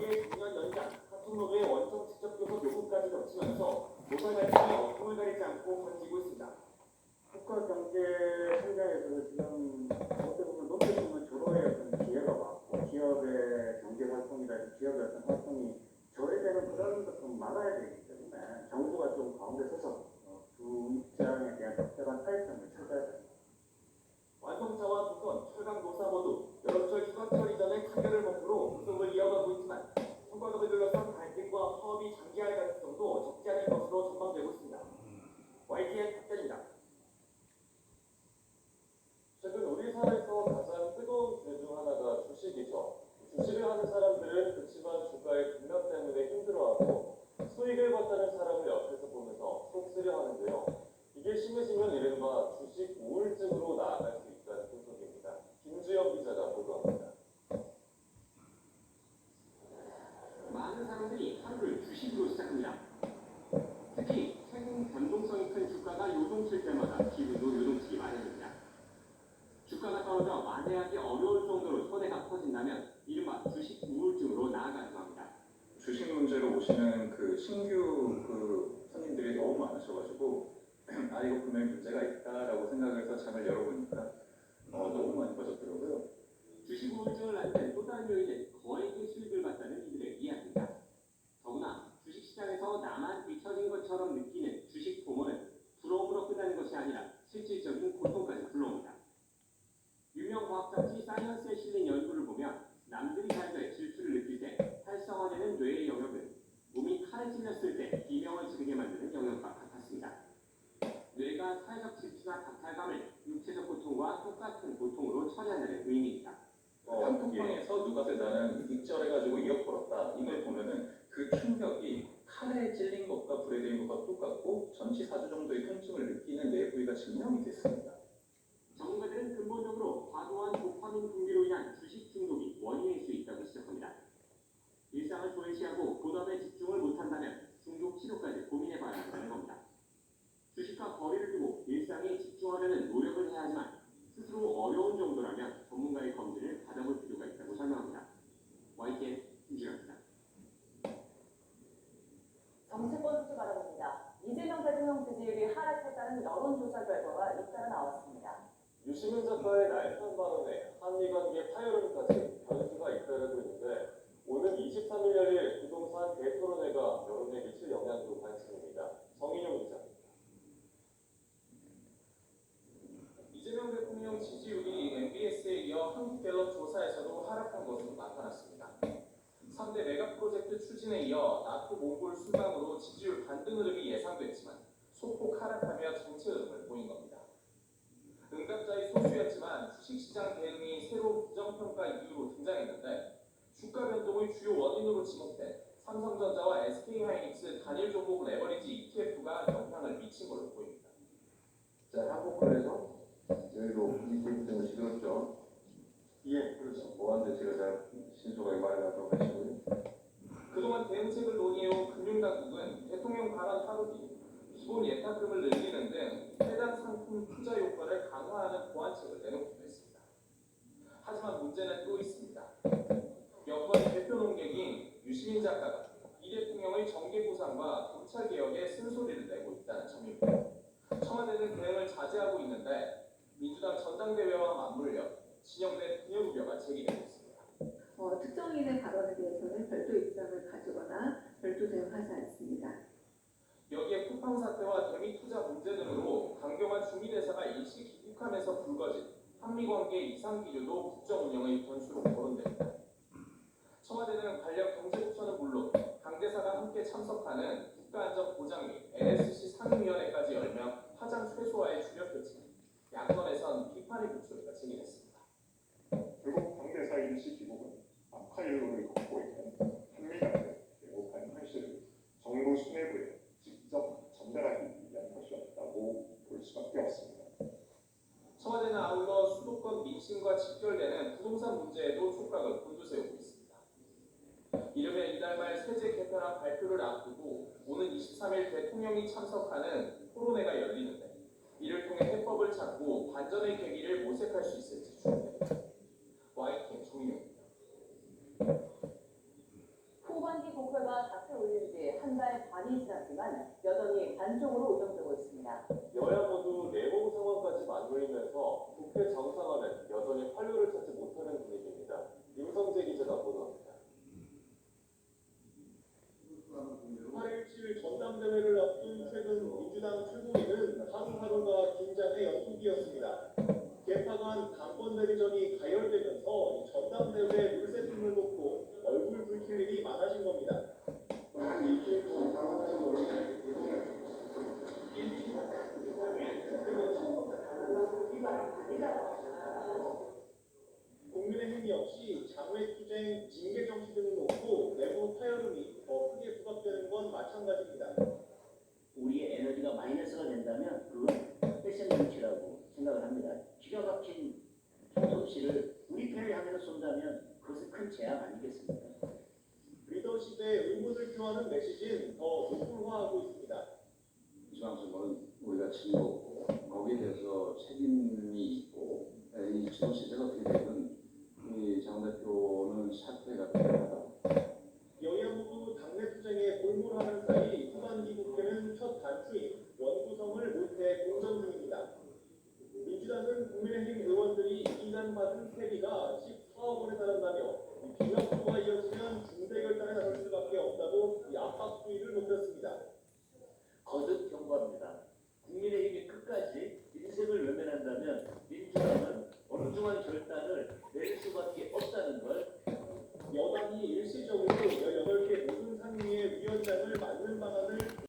가격의 중요한 연장, 하청노조의 원청 직접 교섭 요구까지 겹치면서 노사 갈등이 어통을 가리지 않고 번지고 있습니다. 국가 경제 현장에서 지금 어떻게 보면 높게 보면 조로의 어떤 기회가 왔고 기업의 경제 활동이라든지 기업의 어떤 활동이 조례되는 그런 것도 막아야 되기 때문에 정부가 좀 가운데 서서 두 입장에 대한 적절한 타협점을 찾아야 됩니다. 완성차와 조선, 철강 노사 모두 여름철 휴가철 이전에 타결을 목표로 소송을 이어가고 있지만 성과급을 둘러싼 갈등과 파업이 장기화할 가능성도 적지 않을 것으로 전망되고 있습니다. YTN 박대입니다. 최근 우리 사회에서 가장 뜨거운 주제 중 하나가 주식이죠. 주식을 하는 사람들은 그치만 주가의 급락 때문에 힘들어하고 수익을 봤다는 사람을 옆에서 보면서 속 쓰려하는데요. 이게 심해지면 이른바 주식 우울증으로 나아갈 수 있다는 분석입니다. 김주영 기자가 보도합니다. 많은 사람들이 하루를 주식으로 시작합니다. 특히 최근 변동성이 큰 주가가 요동칠 때마다 기분도 요동치기 마련입니다. 주가가 떨어져 만회하기 어려울 정도로 손해가 커진다면 이른바 주식 우울증으로 나아가기도 합니다. 주식 문제로 오시는 그 신규 손님들이 너무 많으셔가지고 이거 분명히 문제가 있다라고 생각해서 장을 열어보니까 너무 많이 빠졌더라고요. 주식 우울증을 앓는 또 다른 요인은 거액의 수익을 받다는 이들의 이야기입니다. 더구나 주식시장에서 나만 뒤처진 것처럼 느끼는 주식 포모는 부러움으로 끝나는 것이 아니라 실질적인 고통까지 불러옵니다. 유명 과학잡지 사이언스에 실린 연구를 보면 남들이 잘 돼 질투를 느낄 때 활성화되는 뇌의 영역은 몸이 칼에 찔렸을 때 비명을 지르게 만드는 영역과 같았습니다. 뇌가 사회적 질투나 박탈감을 육체적 고통과 똑같은 고통으로 처리한다는 의미입니다. 한국방에서 누가 나는 익절해가지고 2억 벌었다. 이걸 보면은 그 충격이 칼에 찔린 것과 불에 대인 것과 똑같고 전치 4주 정도의 통증을 느끼는 뇌 부위가 증명이 됐습니다. 전문가들은 근본적으로 과도한 도파민 분비로 인한 주식 중독이 원인일 수 있다고 지적합니다. 일상을 도외시하고 본업에 집중을 못한다면 중독 치료까지 고민해봐야 한다는 겁니다. 주식과 거리를 두고 일상에 집중하려는 노력을 해야 하지만 스스로 어려운 정도라면 전문가의 검진을 받아볼 필요가 있다고 설명합니다. YTN 김주영입니다. 정치권 소식 알아봅니다. 이재명 대통령 지지율이 하락했다는 여론조사 결과가 잇따라 나왔습니다. 유시민 작가의 날편 발언에 한미 관계 파열음까지 변수가 잇따르고 있는데 오늘 23일 열릴 부동산 대토론회가 여론에 미칠 영향도 관심입니다. 정인용 기자입니다. 이재명 대통령 지지율이 MBS에 이어 한국갤럽 조사에서도 하락한 것으로 나타났습니다. 3대 메가 프로젝트 추진에 이어 나토 몽골 순방으로 지지율 반등 흐름이 예상됐지만 소폭 하락하며 정체 흐름을 보인 겁니다. 응답자의 소수였지만 주식시장 대응이 새로운 부정평가 이유로 등장했는데 주가 변동의 주요 원인으로 지목된 삼성전자와 SK하이닉스 단일 종목 레버리지 ETF가 영향을 미친 걸로 보입니다. 자, 한국권에서 저희도 이익 때문에 싫었죠. 예, 그렇죠. 뭐한테 제가 잘 신속하게 말해놨다고 하시고요. 그동안 대응책을 논의 후 금융당국은 대통령 발언 하루 뒤 기본 예탁금을 늘리는 등 해당 상품 투자 효과를 강화하는 보완책을 내놓기도 했습니다. 하지만 문제는 또 있습니다. 여권 대표 논객인 유시민 작가가 이 대통령의 정계구상과 검찰개혁에 쓴소리를 내고 있다는 점입니다. 청와대는 대응을 자제하고 있는데 민주당 전당대회와 맞물려 진영내 분열 우려가 제기되고 있습니다. 특정인의 발언에 대해서는 별도 입장을 가지거나 별도 대응하지 않습니다. 여기에 쿠팡 사태와 대미 투자 문제 등으로 강경한 중미대사가 일시 귀국하면서 불거진 한미관계 이상 기류도 국정 운영의 변수로 거론됩니다. 청와대는 관련 경제부처는 물론 강 대사가 함께 참석하는 국가안전보장위 NSC 상임위원회까지 열며 파장 최소화에 주력했지만 야권에선 비판의 목소리가 제기됐습니다. 결국 강 대사 일시 귀국은 파일론을 걷고 있는 한미 간의 개국한 현실을 정부 수뇌부에 직접 전달하기 위한 것이었다고 볼 수밖에 없습니다. 청와대는 아울러 수도권 민심과 직결되는 부동산 문제에도 촉각을 곤두세우고 있습니다. 이르면 이달 말 세제 개편안 발표를 앞두고 오는 23일 대통령이 참석하는 토론회가 열리는데 이를 통해 해법을 찾고 반전의 계기를 모색할 수 있을지 주목됩니다. YTN 정인용입니다. 정말 반이 지났지만 여전히 반쪽으로 운영되고 있습니다. 여야 모두 내공 상황까지 맞물리면서 국회 정상화는 여전히 활로를 찾지 못하는 분위기입니다. 임성재 기자가 보도합니다. 8.17 전당대회를 앞둔 최근 민주당 최고위는 하루하루가 긴장의 연속이었습니다. 개파간 당권 대리전이 가열되면서 이 전당대회 룰세팅을 놓고 얼굴 붉힐 일이 많아진 겁니다. 국민의힘 역시 장외투쟁, 징계 정치 등을 놓고 내부 타협이 더 크게 부각되는 건 마찬가지입니다. 우리의 에너지가 마이너스가 된다면 그건 패션 정치라고 생각을 합니다. 기가 막힌 총정치를 우리 편을 향해서 쏜다면 그것은 큰 재앙 아니겠습니까? 리더십에 의문을 표하는 메시지는 더 노골화하고 있습니다. 지방선거는 우리가 진 거고 거기에 대해서 책임이 있고 이 지방 시대가 어떻게 되든 우리 장 대표는 사퇴가 필요하다. 여야 모두 당내 투쟁에 골몰하는 사이 후반기 국회는 첫 단추인 원구성을 몰태 공전 중입니다. 민주당은 국민의힘 의원들이 이난받은 세비가 14억 원에 달한다며 비명수가 이어지면 중대결단에 나설 수밖에 없다고 이 압박 수위를 높였습니다. 거듭 경고합니다.